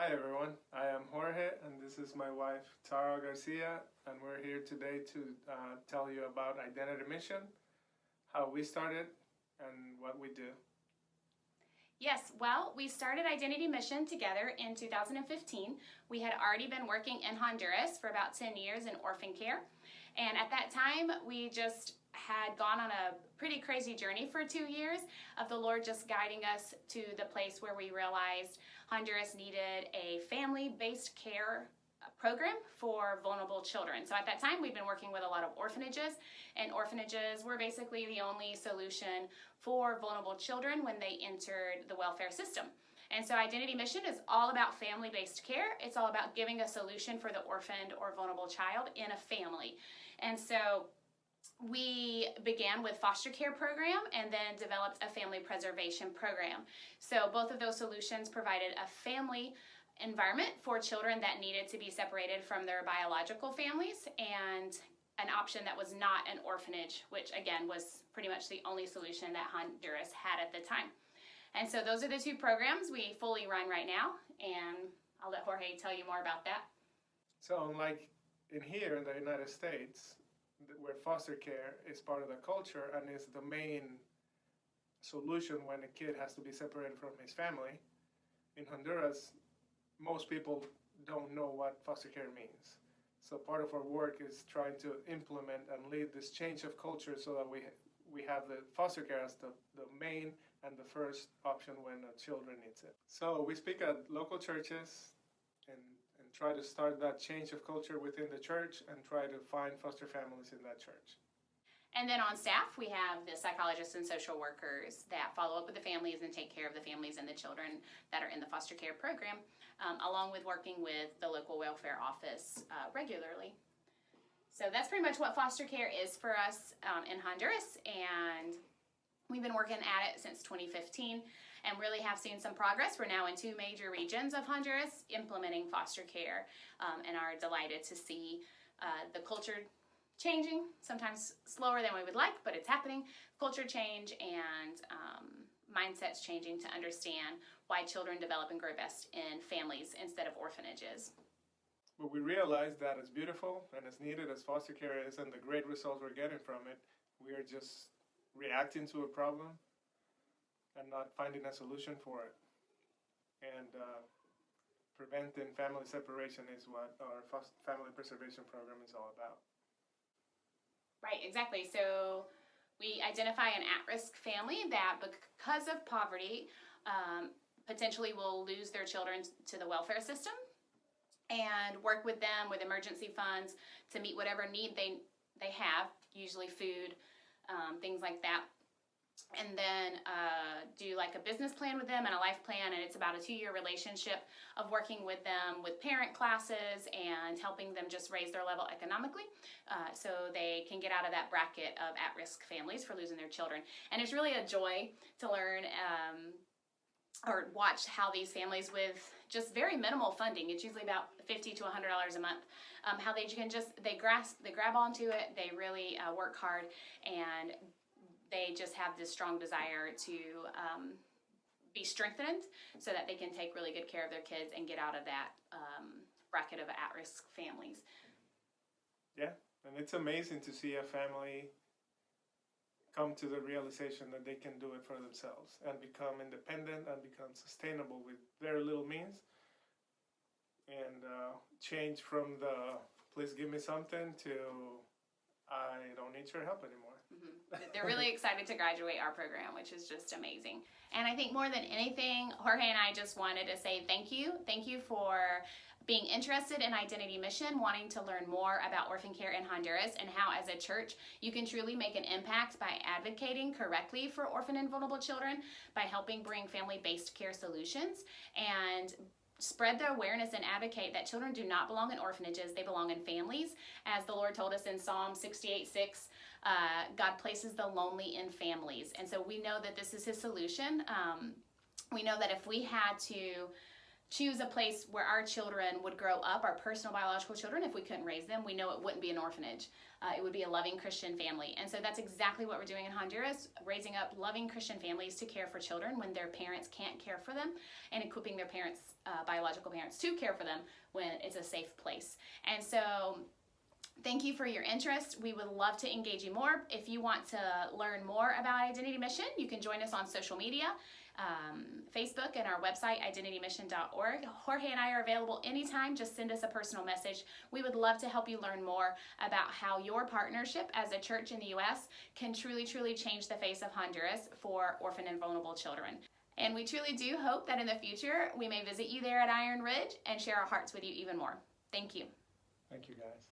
Hi everyone, I am Jorge and this is my wife Tara Garcia, and we're here today to tell you about Identity Mission, how we started and what we do. Yes, well, we started Identity Mission together in 2015. We had already been working in Honduras for about 10 years in orphan care, and at that time we just had gone on a pretty crazy journey for 2 years of the Lord just guiding us to the place where we realized Honduras needed a family-based care program for vulnerable children. So at that time, we'd been working with a lot of orphanages, and orphanages were basically the only solution for vulnerable children when they entered the welfare system. And so Identity Mission is all about family-based care. It's all about giving a solution for the orphaned or vulnerable child in a family. And so we began with foster care program and then developed a family preservation program. So both of those solutions provided a family environment for children that needed to be separated from their biological families, and an option that was not an orphanage, which again was pretty much the only solution that Honduras had at the time. And so those are the two programs we fully run right now, and I'll let Jorge tell you more about that. So like in here in the United States, where foster care is part of the culture and is the main solution when a kid has to be separated from his family, in Honduras, most people don't know what foster care means. So part of our work is trying to implement and lead this change of culture so that we have the foster care as the main and the first option when a children needs it. So we speak at local churches and try to start that change of culture within the church and try to find foster families in that church. And then on staff, we have the psychologists and social workers that follow up with the families and take care of the families and the children that are in the foster care program, along with working with the local welfare office regularly. So that's pretty much what foster care is for us in Honduras, and we've been working at it since 2015 and really have seen some progress. We're now in 2 major regions of Honduras implementing foster care, and are delighted to see the culture changing, sometimes slower than we would like, but it's happening. Culture change and mindsets changing to understand why children develop and grow best in families instead of orphanages. But we realize that as beautiful and as needed as foster care is and the great results we're getting from it, we are just reacting to a problem and not finding a solution for it. And preventing family separation is what our family preservation program is all about. Right, exactly. So we identify an at-risk family that, because of poverty, potentially will lose their children to the welfare system, and work with them with emergency funds to meet whatever need they have, usually food, things like that. And then do like a business plan with them and a life plan, and it's about a 2-year relationship of working with them with parent classes and helping them just raise their level economically so they can get out of that bracket of at-risk families for losing their children. And it's really a joy to learn or watch how these families with just very minimal funding, it's usually about $50 to $100 a month, how they grab onto it, they really work hard, and they just have this strong desire to be strengthened so that they can take really good care of their kids and get out of that bracket of at-risk families. Yeah, and it's amazing to see a family come to the realization that they can do it for themselves and become independent and become sustainable with very little means, and change from the please give me something to I don't need your help anymore. Mm-hmm. They're really excited to graduate our program, which is just amazing. And I think more than anything, Jorge and I just wanted to say thank you. Thank you for being interested in Identity Mission, wanting to learn more about orphan care in Honduras, and how as a church you can truly make an impact by advocating correctly for orphan and vulnerable children, by helping bring family-based care solutions, and spread the awareness and advocate that children do not belong in orphanages, they belong in families. As the Lord told us in Psalm 68:6, God places the lonely in families. And so we know that this is his solution. We know that if we had to choose a place where our children would grow up, our personal biological children. If we couldn't raise them, we know it wouldn't be an orphanage. It would be a loving Christian family. And so that's exactly what we're doing in Honduras, raising up loving Christian families to care for children when their parents can't care for them, and equipping their parents, biological parents, to care for them when it's a safe place. And so thank you for your interest. We would love to engage you more. If you want to learn more about Identity Mission, you can join us on social media, Facebook, and our website, identitymission.org. Jorge and I are available anytime. Just send us a personal message. We would love to help you learn more about how your partnership as a church in the U.S. can truly, truly change the face of Honduras for orphan and vulnerable children. And we truly do hope that in the future we may visit you there at Iron Ridge and share our hearts with you even more. Thank you. Thank you, guys.